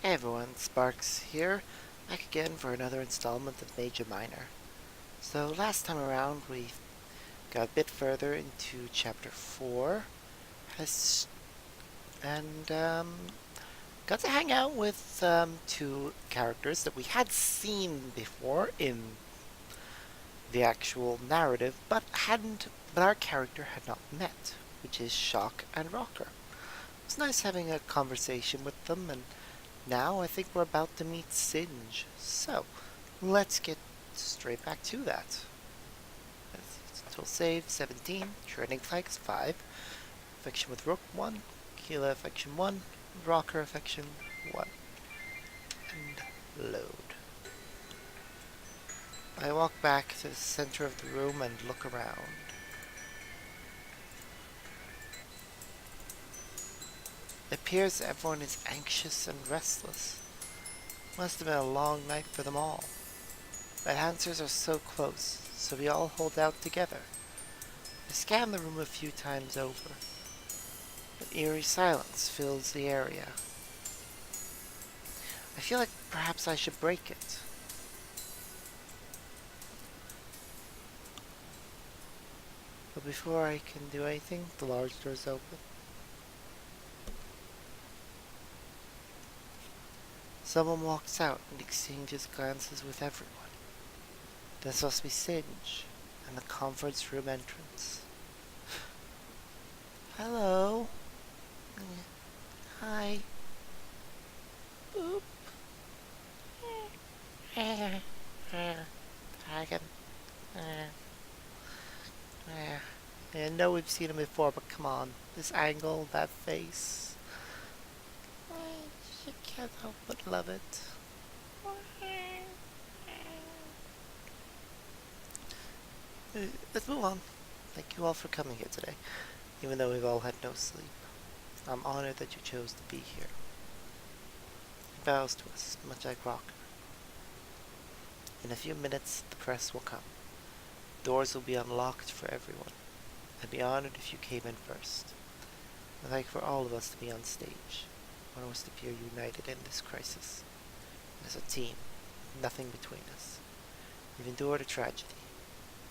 Hey everyone, Sparks here, back again for another installment of Major Minor. So last time around we got a bit further into Chapter 4 has, and got to hang out with two characters that we had seen before in the actual narrative, but our character had not met, which is Shock and Rocker. It's nice having a conversation with them, and now I think we're about to meet Singe. So, let's get straight back to that. Total save 17, training flags 5, affection with Rook 1, Keela affection 1, Rocker affection 1, and load. I walk back to the center of the room and look around. It appears everyone is anxious and restless. Must have been a long night for them all. The answers are so close, so we all hold out together. I scan the room a few times over. An eerie silence fills the area. I feel like perhaps I should break it. But before I can do anything, the large doors open. Someone walks out and exchanges glances with everyone. This must be Singe and the conference room entrance. Hello. Hi. Boop. Dragon. I know we've seen him before, but come on. This angle, that face. You can't help but love it. Let's move on. Thank you all for coming here today, even though we've all had no sleep. I'm honored that you chose to be here. He bows to us, much like Rocker. In a few minutes, the press will come. Doors will be unlocked for everyone. I'd be honored if you came in first. I'd like for all of us to be on stage. I want us to appear united in this crisis. As a team, nothing between us. We've endured a tragedy.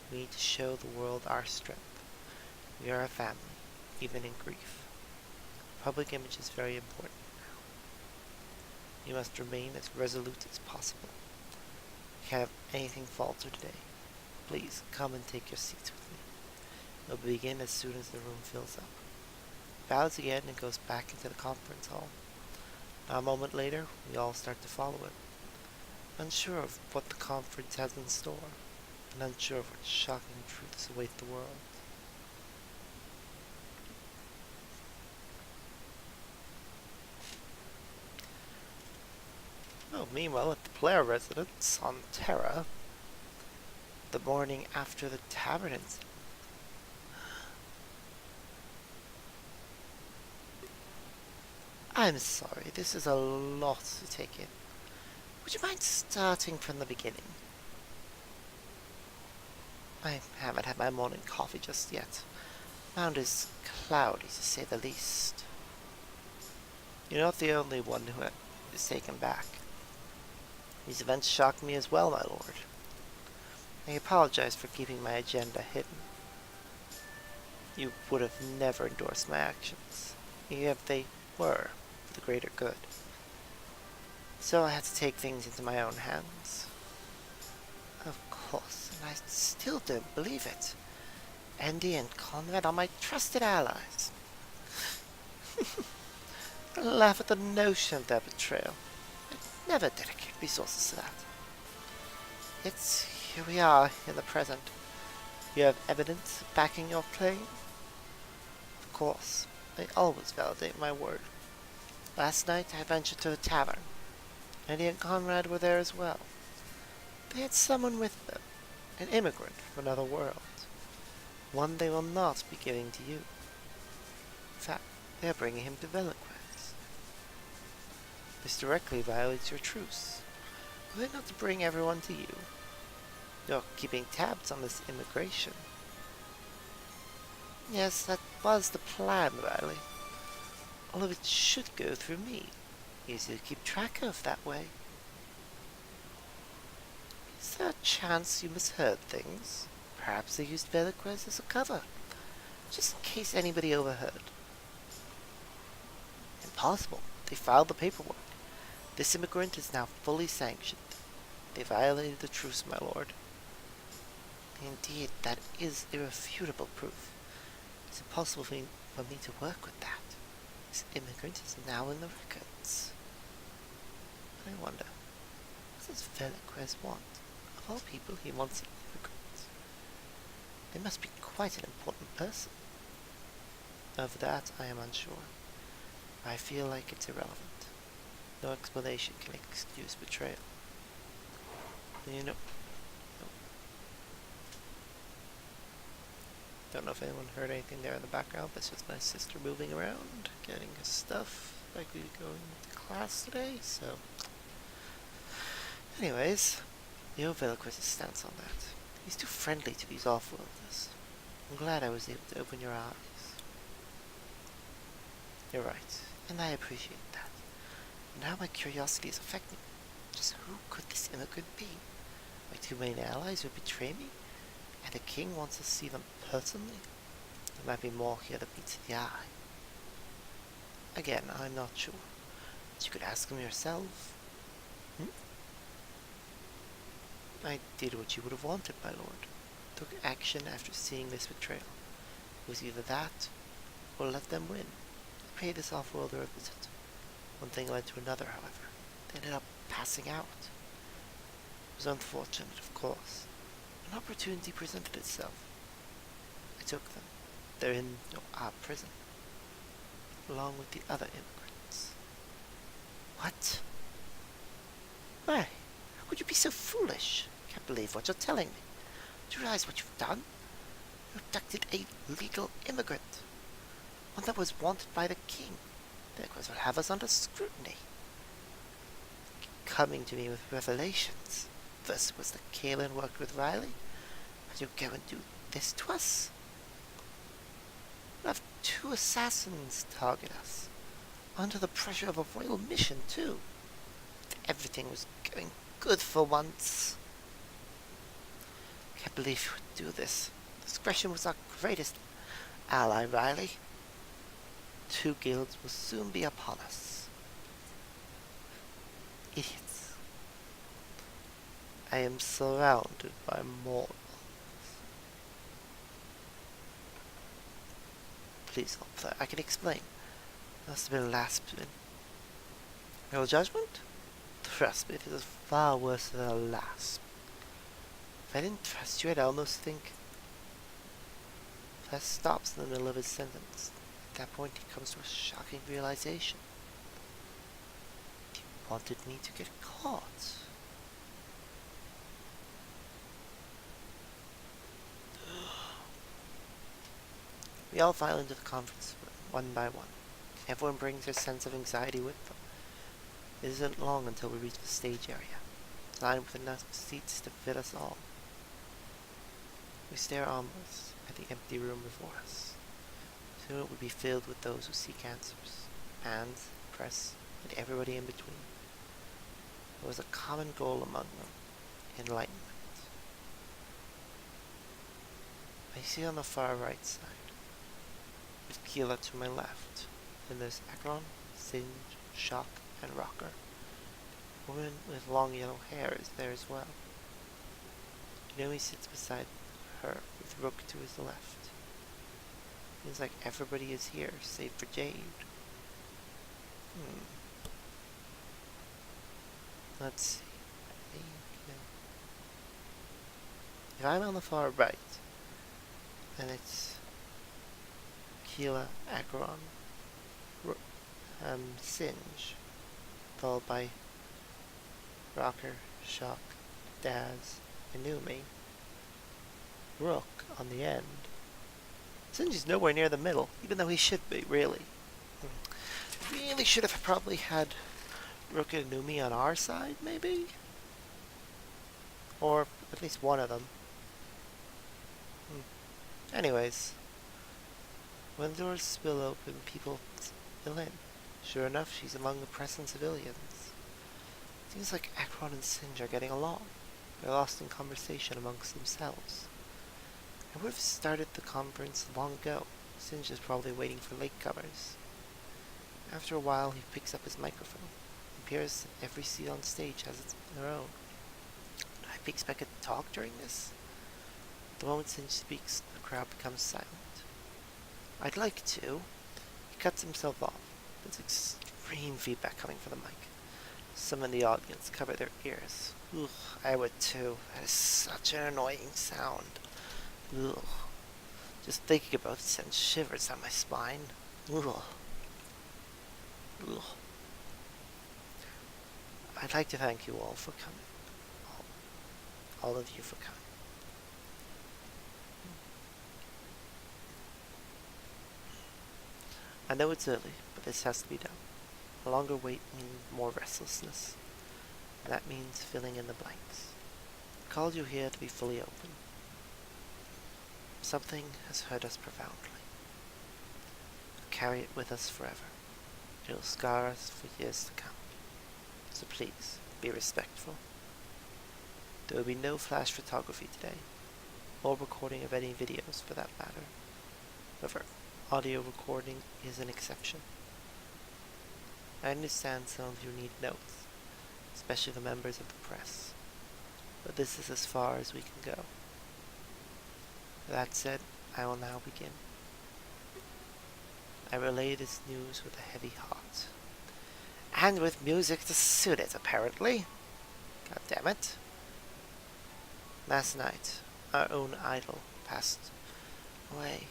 We need to show the world our strength. We are a family, even in grief. Public image is very important now. You must remain as resolute as possible. You can't have anything falter today. Please come and take your seats with me. We'll begin as soon as the room fills up. He bows again and goes back into the conference hall. Now, a moment later, we all start to follow him, unsure of what the conference has in store, and unsure of what shocking truths await the world. Oh, meanwhile, at the player residence on Terra, the morning after the tavern incident. I'm sorry, this is a lot to take in. Would you mind starting from the beginning? I haven't had my morning coffee just yet. Mound is cloudy, to say the least. You're not the only one who is taken back. These events shocked me as well, my lord. I apologize for keeping my agenda hidden. You would have never endorsed my actions, even if they were for the greater good. So I had to take things into my own hands. Of course, and I still don't believe it. Andy and Conrad are my trusted allies. I laugh at the notion of their betrayal. I'd never dedicate resources to that. Yet here we are in the present. You have evidence backing your claim? Of course, I always validate my word. Last night I ventured to the tavern. Andy and Conrad were there as well. They had someone with them, an immigrant from another world. One they will not be giving to you. In fact, they are bringing him to Veloquez. This directly violates your truce. Were they not to bring everyone to you? You're keeping tabs on this immigration. Yes, that was the plan, Riley. All of it should go through me. Easy to keep track of that way. Is there a chance you misheard things? Perhaps they used Velacrez as a cover, just in case anybody overheard. Impossible. They filed the paperwork. This immigrant is now fully sanctioned. They violated the truce, my lord. Indeed, that is irrefutable proof. It's impossible for me to work with that. This immigrant is now in the records. I wonder, what does Velacrez want? Of all people, he wants an immigrant. They must be quite an important person. Of that, I am unsure. I feel like it's irrelevant. No explanation can excuse betrayal. You know, don't know if anyone heard anything there in the background. That's just my sister moving around, getting his stuff. Likely going to class today, so. Anyways, know Velacrez's stance on that. He's too friendly to these off-worlders. I'm glad I was able to open your eyes. You're right, and I appreciate that. Now my curiosity is affecting me. Just who could this immigrant be? My two main allies would betray me, and the king wants to see them personally? There might be more here that meets the eye. Again, I'm not sure. But you could ask him yourself. I did what you would have wanted, my lord. Took action after seeing this betrayal. It was either that, or let them win. I paid this off-worlder a visit. One thing led to another, however. They ended up passing out. It was unfortunate, of course. An opportunity presented itself. I took them. They're in our prison, along with the other immigrants. What? Why? How could you be so foolish? I can't believe what you're telling me. Do you realize what you've done? You abducted a legal immigrant. One that was wanted by the king. Velacrez will have us under scrutiny. Coming to me with revelations. First was that Kaelin worked with Riley. But you go and do this to us? We'll have 2 assassins target us. Under the pressure of a royal mission, too. Everything was going good for once. Can't believe you would do this. Discretion was our greatest ally, Riley. 2 guilds will soon be upon us. Idiots. I am surrounded by mortals. Please, Officer, I can explain. Must have been a last minute. Your judgment? Trust me, this is far worse than a lasp. If I didn't trust you, I'd almost think. Klace stops in the middle of his sentence. At that point, he comes to a shocking realization. He wanted me to get caught. We all file into the conference room, one by one. Everyone brings their sense of anxiety with them. It isn't long until we reach the stage area, lined with enough seats to fit us all. We stare onwards at the empty room before us. Soon it would be filled with those who seek answers, fans, press, and everybody in between. There was a common goal among them, enlightenment. I see on the far right side, with Keela to my left, and there's Akron, Singe, Shock, and Rocker. A woman with long yellow hair is there as well. Naomi sits beside her with Rook to his left. Seems like everybody is here, save for Jade. Let's see. If I'm on the far right, then it's Keela, Akron, Singe, followed by Rocker, Shock, Daz, and Numi. Rook on the end. Singe is nowhere near the middle, even though he should be, really. Really should have probably had Rook and Numi on our side, maybe? Or at least one of them. Anyways, when doors spill open, people spill in. Sure enough, she's among the press and civilians. Seems like Akron and Singe are getting along. They're lost in conversation amongst themselves. I would have started the conference long ago. Singe is probably waiting for latecomers. After a while, he picks up his microphone. It appears that every seat on stage has their own. Would I be expected to talk during this? The moment Singe speaks, the crowd becomes silent. I'd like to. He cuts himself off. There's extreme feedback coming from the mic. Some in the audience cover their ears. Ugh, I would too. That is such an annoying sound. Ugh. Just thinking about it sends shivers down my spine. Ugh. Ugh. I'd like to thank you all for coming. All of you for coming. I know it's early, but this has to be done. A longer wait means more restlessness. And that means filling in the blanks. I called you here to be fully open. Something has hurt us profoundly. We'll carry it with us forever. It will scar us for years to come. So please, be respectful. There will be no flash photography today, or recording of any videos for that matter. However, audio recording is an exception. I understand some of you need notes, especially the members of the press, but this is as far as we can go. That said, I will now begin. I relay this news with a heavy heart. And with music to suit it, apparently. God damn it. Last night, our own idol passed away.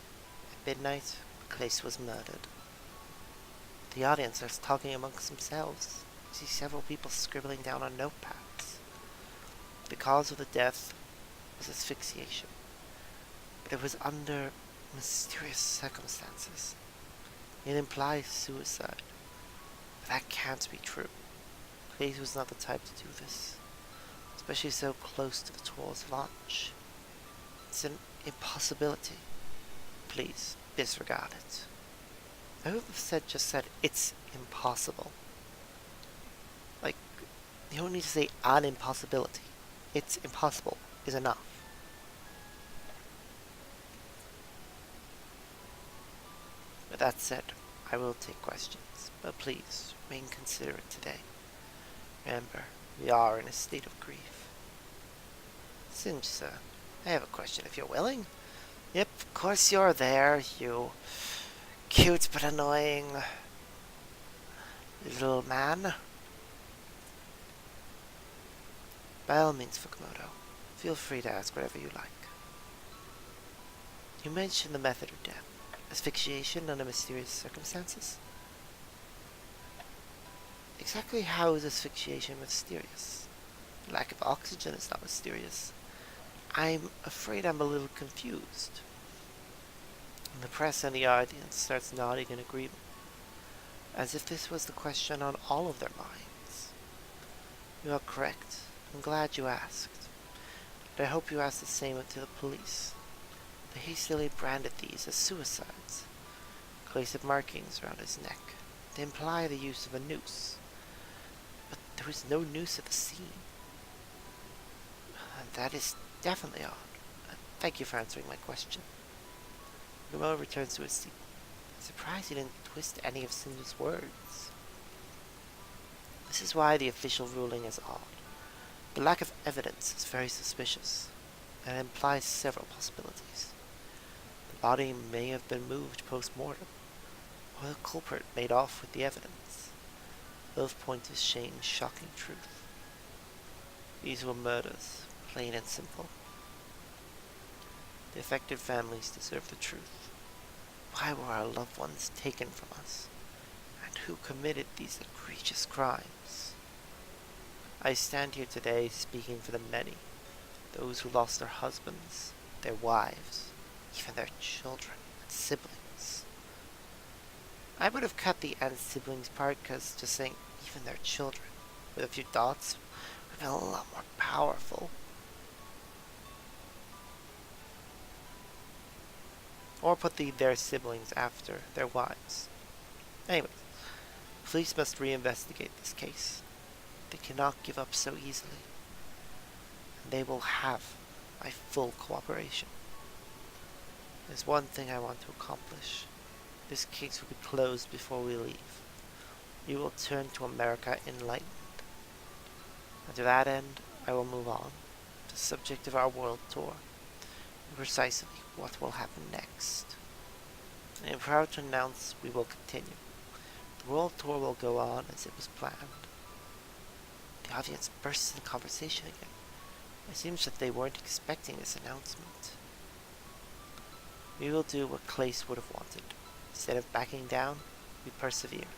At midnight, Klace was murdered. The audience starts talking amongst themselves. I see several people scribbling down on notepads. The cause of the death was asphyxiation, but it was under mysterious circumstances. It implies suicide, but that can't be true. Klace was not the type to do this, especially so close to the tour's launch. It's an impossibility. Please, disregard it. Whoever just said it's impossible. Like, you don't need to say an impossibility. It's impossible is enough. With that said, I will take questions, but please remain considerate today. Remember, we are in a state of grief. Singe, sir, I have a question if you're willing. Yep, of course you're there, you cute but annoying little man. By all means, Fukumoto, feel free to ask whatever you like. You mentioned the method of death. Asphyxiation under mysterious circumstances? Exactly how is asphyxiation mysterious? Lack of oxygen is not mysterious. I'm afraid I'm a little confused. And the press and the audience starts nodding in agreement, as if this was the question on all of their minds. You are correct. I'm glad you asked. But I hope you asked the same to the police. They hastily branded these as suicides. Klace had markings around his neck. They imply the use of a noose. But there was no noose at the scene. That is definitely odd. Thank you for answering my question. Gumo returns to his seat. I'm surprised he didn't twist any of Singe's words. This is why the official ruling is odd. The lack of evidence is very suspicious, and it implies several possibilities. The body may have been moved post-mortem, or the culprit made off with the evidence. Both point to Shane's shocking truth. These were murders, plain and simple. The affected families deserve the truth. Why were our loved ones taken from us? And who committed these egregious crimes? I stand here today speaking for the many, those who lost their husbands, their wives, even their children and siblings. I would have cut the and siblings part because just saying even their children with a few dots would have been a lot more powerful. Or put their siblings after their wives. Anyways, Police must reinvestigate this case. They cannot give up so easily. And they will have my full cooperation. There's one thing I want to accomplish. This case will be closed before we leave. We will turn to America enlightened. And to that end, I will move on to the subject of our world tour, and precisely what will happen next. I am proud to announce we will continue. The world tour will go on as it was planned. The audience bursts into conversation again. It seems that they weren't expecting this announcement. We will do what Klace would have wanted. Instead of backing down, we persevere.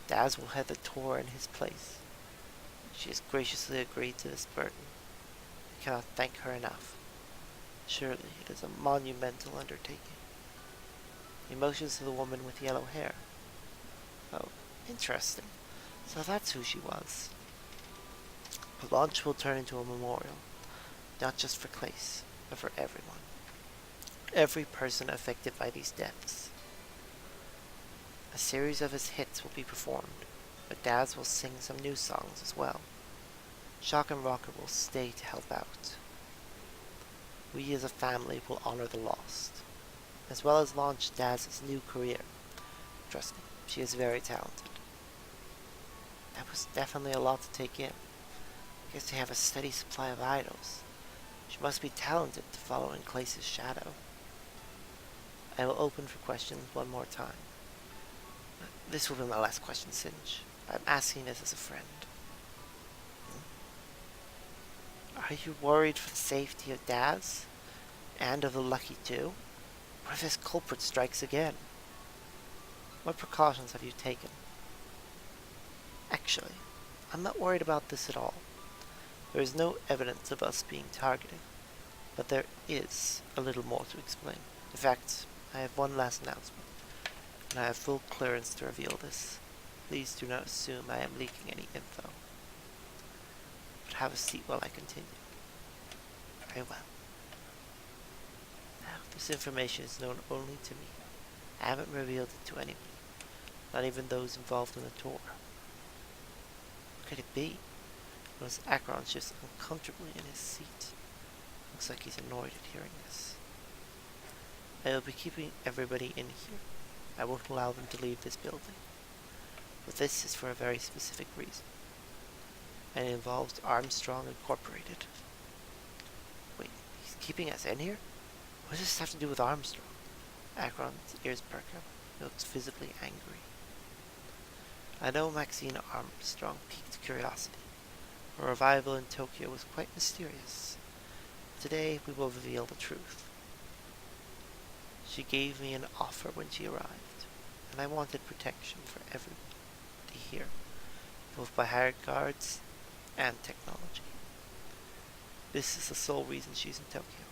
Daz will head the tour in his place. She has graciously agreed to this burden. I cannot thank her enough. Surely it is a monumental undertaking. The emotions of the woman with yellow hair. Oh, interesting. So that's who she was. The launch will turn into a memorial, not just for Klace, but for everyone. Every person affected by these deaths. A series of his hits will be performed, but Daz will sing some new songs as well. Shock and Rocker will stay to help out. We as a family will honor the lost, as well as launch Daz's new career. Trust me, she is very talented. That was definitely a lot to take in. I guess they have a steady supply of idols. She must be talented to follow in Klace's shadow. I will open for questions one more time. This will be my last question, Singe. I'm asking this as a friend. Are you worried for the safety of Daz? And of the Lucky too? What if this culprit strikes again? What precautions have you taken? Actually, I'm not worried about this at all. There is no evidence of us being targeted, but there is a little more to explain. In fact, I have one last announcement, and I have full clearance to reveal this. Please do not assume I am leaking any info. But have a seat while I continue. Very well. Now, this information is known only to me. I haven't revealed it to anyone, not even those involved in the tour. What could it be? Notice Akron shifts uncomfortably in his seat. Looks like he's annoyed at hearing this. I will be keeping everybody in here. I won't allow them to leave this building. But this is for a very specific reason. And it involves Armstrong Incorporated. Wait, he's keeping us in here? What does this have to do with Armstrong? Akron's ears perk up. He looks visibly angry. I know Maxine Armstrong piqued curiosity. Her arrival in Tokyo was quite mysterious. Today we will reveal the truth. She gave me an offer when she arrived, and I wanted protection for everybody here, both by hired guards and technology. This is the sole reason she's in Tokyo.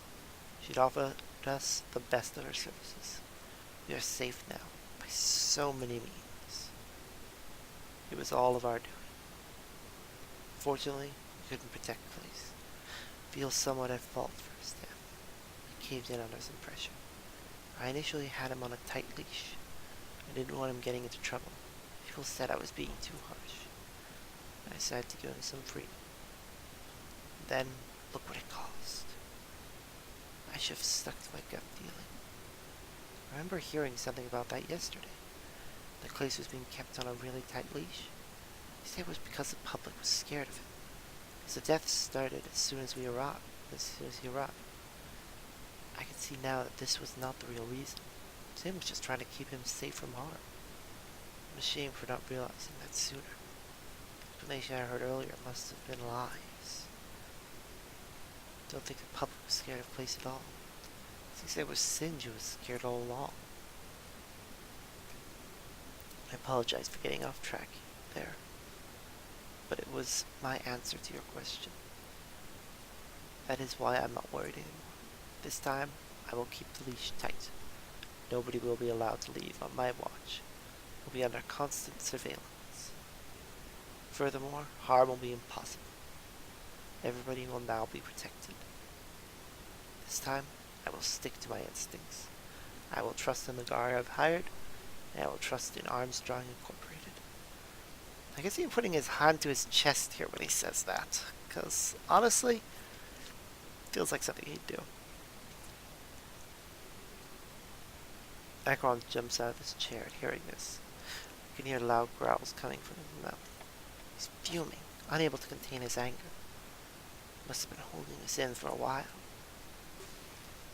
She'd offered us the best of her services. We are safe now, by so many means. It was all of our doing. Fortunately, we couldn't protect Klace. Feels somewhat at fault for his death. He caved in under some pressure. I initially had him on a tight leash. I didn't want him getting into trouble. People said I was being too harsh. I decided to give him some freedom. Then, look what it caused. I should have stuck to my gut feeling. I remember hearing something about that yesterday. That Klace was being kept on a really tight leash. They said it was because the public was scared of him. Because the death started as soon as he arrived. I can see now that this was not the real reason. Tim was just trying to keep him safe from harm. I'm ashamed for not realizing that sooner. The explanation I heard earlier must have been lies. I don't think the public was scared of Klace at all. I think it was Singe who was scared all along. I apologize for getting off track there, but it was my answer to your question. That is why I'm not worried anymore. This time, I will keep the leash tight. Nobody will be allowed to leave on my watch. We'll be under constant surveillance. Furthermore, harm will be impossible. Everybody will now be protected. This time, I will stick to my instincts. I will trust in the guard I've hired, and I will trust in Armstrong Incorporated. I can see him putting his hand to his chest here when he says that. Because, honestly, feels like something he'd do. Acheron jumps out of his chair at hearing this. You can hear loud growls coming from his mouth. He's fuming, unable to contain his anger. Must have been holding this in for a while.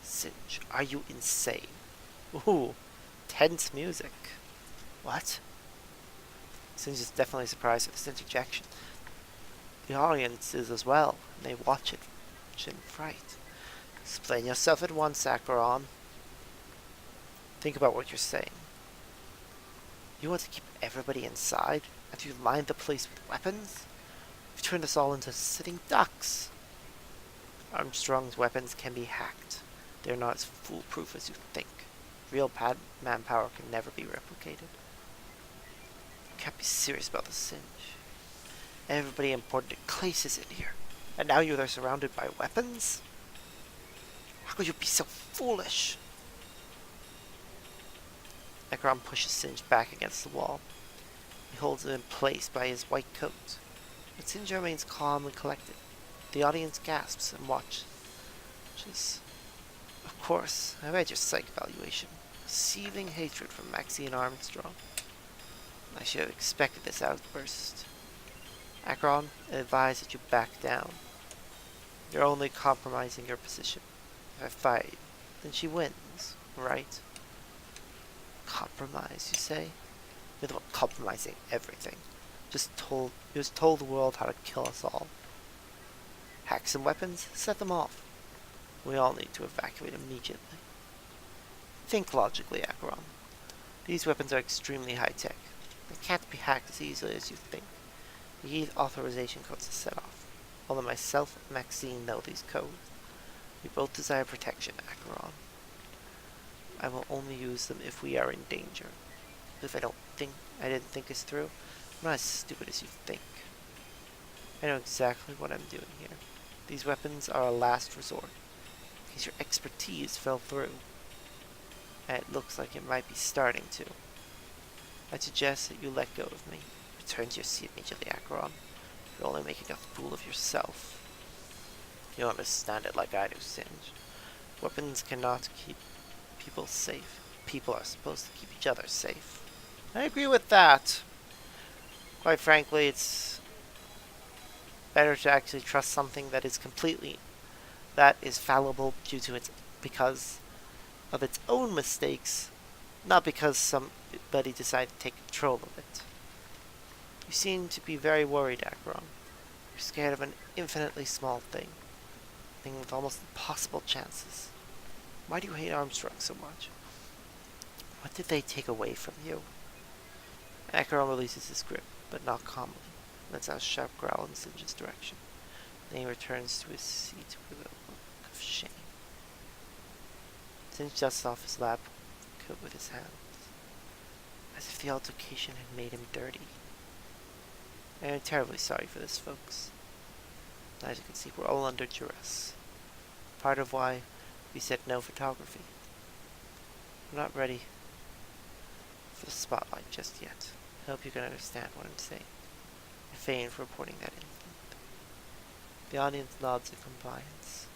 Singe, are you insane? Ooh, tense music. What? Singe is definitely surprised at this interjection. The audience is as well, and they watch it in fright. Explain yourself at once, Acheron. Think about what you're saying. You want to keep everybody inside after you've lined the place with weapons? You've turned us all into sitting ducks. Armstrong's weapons can be hacked. They're not as foolproof as you think. Real manpower can never be replicated. You can't be serious about the Singe. Everybody important at Klace is in here, and now you're surrounded by weapons? How could you be so foolish? Acheron pushes Singe back against the wall. He holds him in place by his white coat, but Singe remains calm and collected. The audience gasps and watches. Of course, I read your psych evaluation. Seething hatred from Maxine Armstrong. I should have expected this outburst. Acheron, I advise that you back down. You're only compromising your position. If I fight, then she wins, right? Compromise, you say? You're the one compromising everything. You just told the world how to kill us all. Hack some weapons, set them off. We all need to evacuate immediately. Think logically, Acheron. These weapons are extremely high-tech. They can't be hacked as easily as you think. You need authorization codes to set off. Although myself and Maxine know these codes. We both desire protection, Acheron. I will only use them if we are in danger. If I didn't think this through, I'm not as stupid as you think. I know exactly what I'm doing here. These weapons are a last resort, in case your expertise fell through. And it looks like it might be starting to. I suggest that you let go of me. Return to your seat immediately, Acheron. You're only making a fool of yourself. You don't understand it like I do, Singe. Weapons cannot keep people safe. People are supposed to keep each other safe. I agree with that. Quite frankly, it's better to actually trust something that is fallible because of its own mistakes, not because somebody decided to take control of it. You seem to be very worried, Acheron. You're scared of an infinitely small thing with almost impossible chances. Why do you hate Armstrong so much? What did they take away from you? Acheron releases his grip, but not calmly. Lets out a sharp growl in Singe's direction. Then he returns to his seat with a look of shame. Singe dusts off his lab coat with his hands, as if the altercation had made him dirty. I am terribly sorry for this, folks. As you can see, we're all under duress. Part of why we said no photography. We're not ready for the spotlight just yet. I hope you can understand what I'm saying. I feign for reporting that incident. The audience nods in compliance.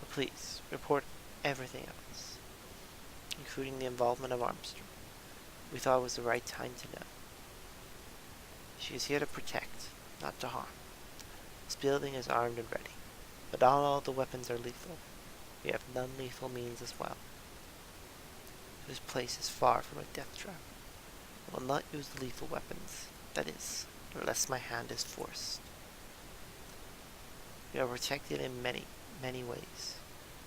But please, report everything else, including the involvement of Armstrong. We thought it was the right time to know. She is here to protect, not to harm. This building is armed and ready, but not all the weapons are lethal. We have non-lethal means as well. This place is far from a death trap. I will not use lethal weapons, that is, unless my hand is forced. We are protected in many, many ways.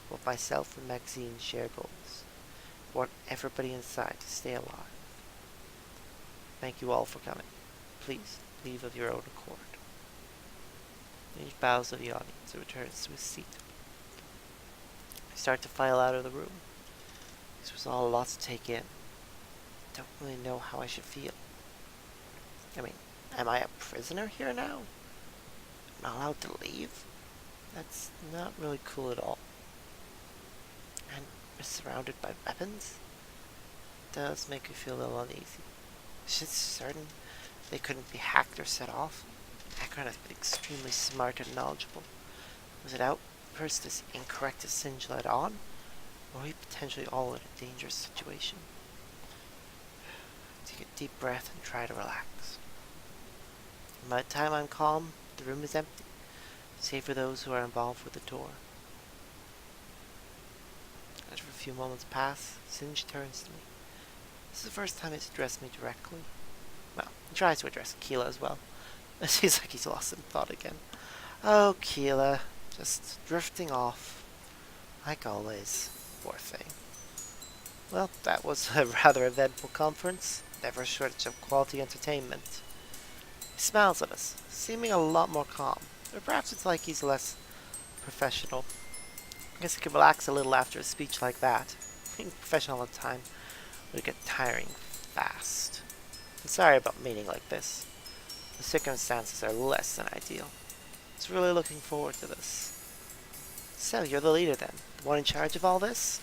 Both myself and Maxine share goals. We want everybody inside to stay alive. Thank you all for coming. Please, leave of your own accord. He bows to the audience and returns to his seat. I start to file out of the room. This was all a lot to take in. I don't really know how I should feel. I mean, am I a prisoner here now? I'm not allowed to leave? That's not really cool at all. And we're surrounded by weapons? It does make me feel a little uneasy. It's just certain They couldn't be hacked or set off. Akron has been extremely smart and knowledgeable. Was it outburst as incorrect as Singe led on? Or were we potentially all in a dangerous situation? Take a deep breath and try to relax. And by the time I'm calm, the room is empty, save for those who are involved with the door. After a few moments pass, Singe turns to me. This is the first time he's addressed me directly. Well, he tries to address Keela as well. It seems like he's lost in thought again. Oh, Keela, just drifting off. Like always. Poor thing. Well, that was a rather eventful conference. Never a shortage of quality entertainment. He smiles at us, seeming a lot more calm. Or perhaps it's like he's less professional. I guess he could relax a little after a speech like that. Being professional all the time would get tiring fast. I'm sorry about meeting like this. The circumstances are less than ideal. I was really looking forward to this. So, you're the leader then? The one in charge of all this?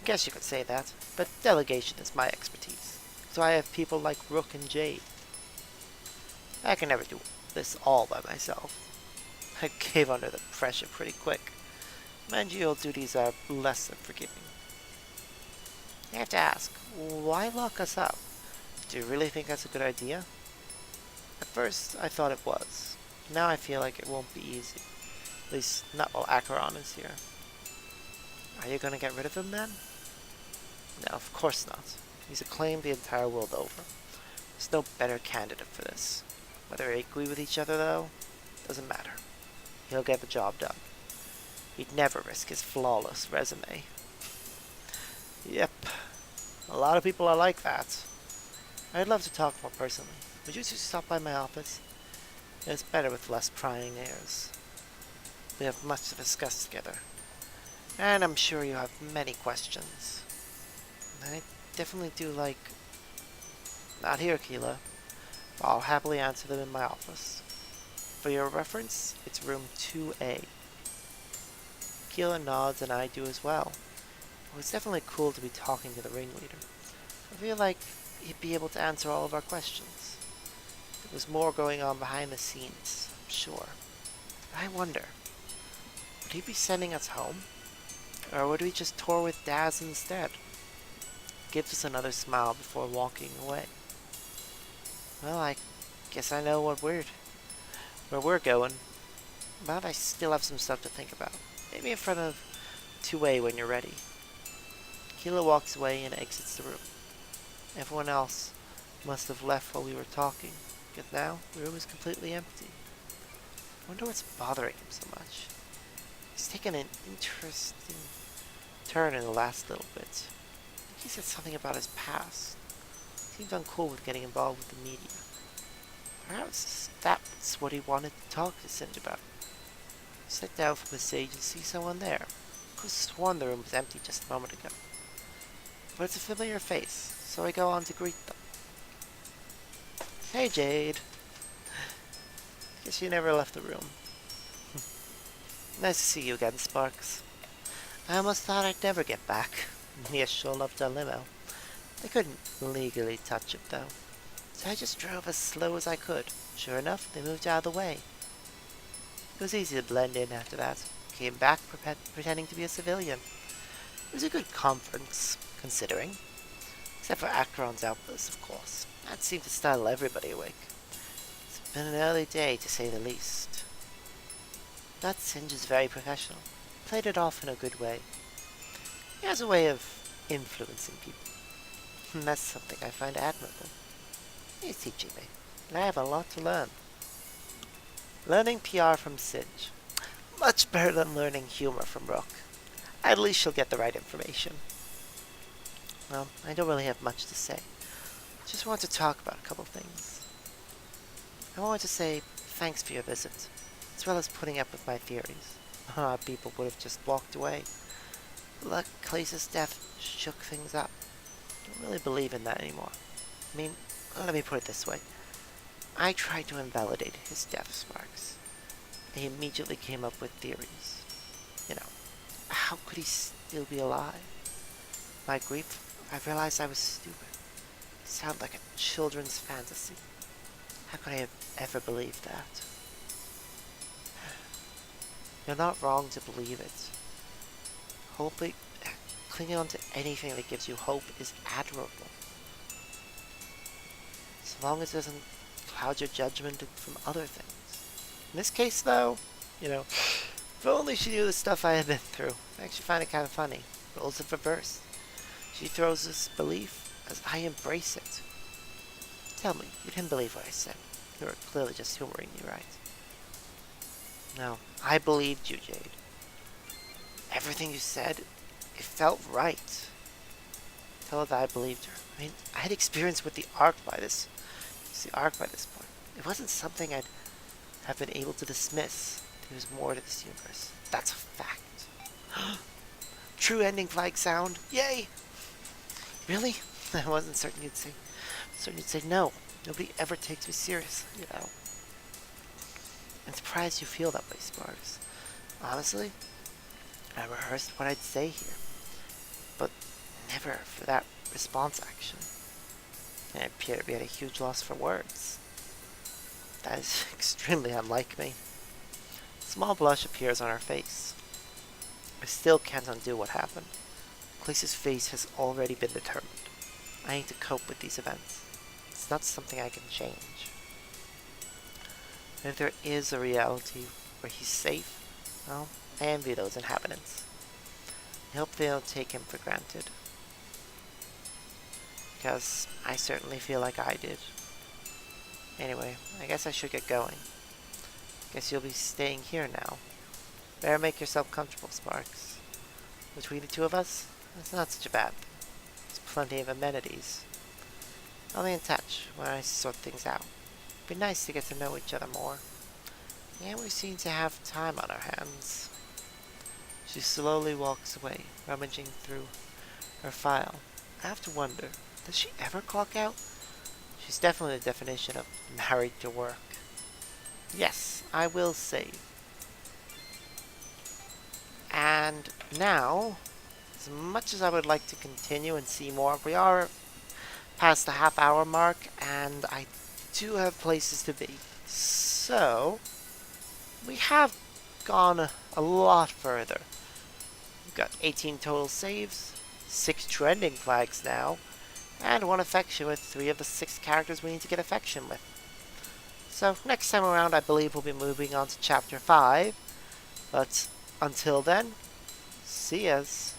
I guess you could say that, but delegation is my expertise. So I have people like Rook and Jade. I can never do this all by myself. I cave under the pressure pretty quick. Managerial duties are less than forgiving. I have to ask, why lock us up? Do you really think that's a good idea? At first, I thought it was. Now I feel like it won't be easy. At least, not while Acheron is here. Are you gonna get rid of him then? No, of course not. He's acclaimed the entire world over. There's no better candidate for this. Whether they agree with each other, though, doesn't matter. He'll get the job done. He'd never risk his flawless resume. Yep. A lot of people are like that. I'd love to talk more personally. Would you two stop by my office? It's better with less prying ears. We have much to discuss together. And I'm sure you have many questions. I definitely do like... Not here, Keela. But I'll happily answer them in my office. For your reference, it's room 2A. Keela nods and I do as well. Well, it's definitely cool to be talking to the ringleader. I feel like he'd be able to answer all of our questions. There was more going on behind the scenes, I'm sure. I wonder, would he be sending us home? Or would we just tour with Daz instead? Gives us another smile before walking away. Well, I guess I know where we're going. But I still have some stuff to think about. Maybe in front of 2A when you're ready. Keela walks away and exits the room. Everyone else must have left while we were talking, because now the room is completely empty. I wonder what's bothering him so much. He's taken an interesting turn in the last little bit. I think he said something about his past. He seemed uncool with getting involved with the media. Perhaps that's what he wanted to talk to Singe about. Sit down from his stage and see someone there. I could have sworn the room was empty just a moment ago. But it's a familiar face, so I go on to greet them. Hey, Jade. Guess you never left the room. Nice to see you again, Sparks. I almost thought I'd never get back. Mia sure loved our limo. I couldn't legally touch it, though. So I just drove as slow as I could. Sure enough, they moved out of the way. It was easy to blend in after that. Came back pretending to be a civilian. It was a good conference, considering. Except for Acheron's outburst, of course. That seemed to startle everybody awake. It's been an early day, to say the least. But Singe is very professional. Played it off in a good way. He has a way of influencing people. And that's something I find admirable. He's teaching me, and I have a lot to learn. Learning PR from Singe. Much better than learning humor from Rook. At least she'll get the right information. Well, I don't really have much to say. Just want to talk about a couple things. I wanted to say thanks for your visit, as well as putting up with my theories. People would have just walked away. But Klace's death shook things up. I don't really believe in that anymore. I mean, let me put it this way. I tried to invalidate his death, Sparks. He immediately came up with theories. You know, how could he still be alive? My grief, I realized I was stupid. sound like a children's fantasy. How could I have ever believed that? You're not wrong to believe it. Hoping, clinging on to anything that gives you hope is admirable. So long as it doesn't cloud your judgment from other things. In this case, though, if only she knew the stuff I had been through. I actually find it kind of funny. Roles have reversed. She throws this belief as I embrace it. Tell me, you didn't believe what I said. You were clearly just humoring me, right? No, I believed you, Jade. Everything you said, it felt right. Tell her that I believed her. I mean, I had experience with the Ark by this point. It wasn't something I'd have been able to dismiss. There was more to this universe. That's a fact. True ending flag sound. Yay! Really? I wasn't certain you'd say no. Nobody ever takes me serious. I'm surprised you feel that way, Sparks. Honestly, I rehearsed what I'd say here, but never for that response action. And I appear to be at a huge loss for words. That is extremely unlike me. A small blush appears on her face. I still can't undo what happened. Klace's face has already been determined. I need to cope with these events. It's not something I can change. And if there is a reality where he's safe, well, I envy those inhabitants. I hope they don't take him for granted. Because I certainly feel like I did. Anyway, I guess I should get going. Guess you'll be staying here now. Better make yourself comfortable, Sparks. Between the two of us, it's not such a bad thing. There's plenty of amenities. I'll be in touch when I sort things out. It'd be nice to get to know each other more. And we seem to have time on our hands. She slowly walks away, rummaging through her file. I have to wonder, does she ever clock out? She's definitely the definition of married to work. Yes, I will save. And now, as much as I would like to continue and see more, we are past the half-hour mark, and I do have places to be. So, we have gone a lot further. We've got 18 total saves, 6 trending flags now, and 1 affection with 3 of the 6 characters we need to get affection with. So, next time around, I believe we'll be moving on to Chapter 5. But until then, see yas.